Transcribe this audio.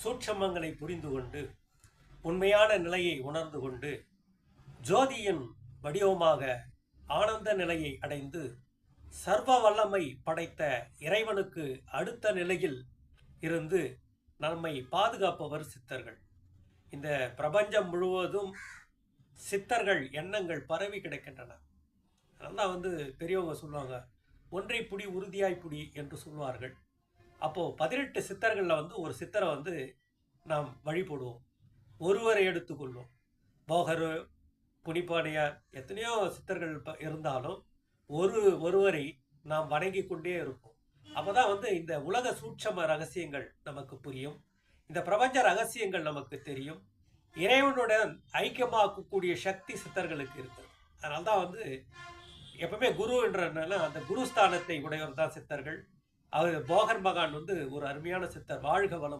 சூட்சமங்களை புரிந்து கொண்டு உண்மையான நிலையை உணர்ந்து கொண்டு ஜோதியின் வடிவமாக ஆனந்த நிலையை அடைந்து சர்வ வல்லமை படைத்த இறைவனுக்கு அடுத்த நிலையில் இருந்து நம்மை பாதுகாப்பவர் சித்தர்கள். இந்த பிரபஞ்சம் முழுவதும் சித்தர்கள் எண்ணங்கள் பரவி கிடக்கின்றன. அதெல்லாம் பெரியவங்க சொல்லுவாங்க, ஒன்றை புடி உறுதியாய் புடி என்று சொல்வார்கள். அப்போது 18 சித்தர்களில் ஒரு சித்தரை நாம் வழிபடுவோம், ஒருவரை எடுத்துக்கொள்வோம். போகர், புனிப்பானையார், எத்தனையோ சித்தர்கள் இருந்தாலும் ஒருவரை நாம் வணங்கி கொண்டே இருப்போம். அப்போதான் இந்த உலக சூட்சம ரகசியங்கள் நமக்கு புரியும், இந்த பிரபஞ்ச ரகசியங்கள் நமக்கு தெரியும். இறைவனுடன் ஐக்கியமாக்கக்கூடிய சக்தி சித்தர்களுக்கு இருக்குது. அதனால்தான் எப்பவுமே குரு என்றனால அந்த குருஸ்தானத்தை உடையவர் தான் சித்தர்கள். அவர் போகர் மகான் ஒரு அருமையான சித்தர். வாழ்க வளம்.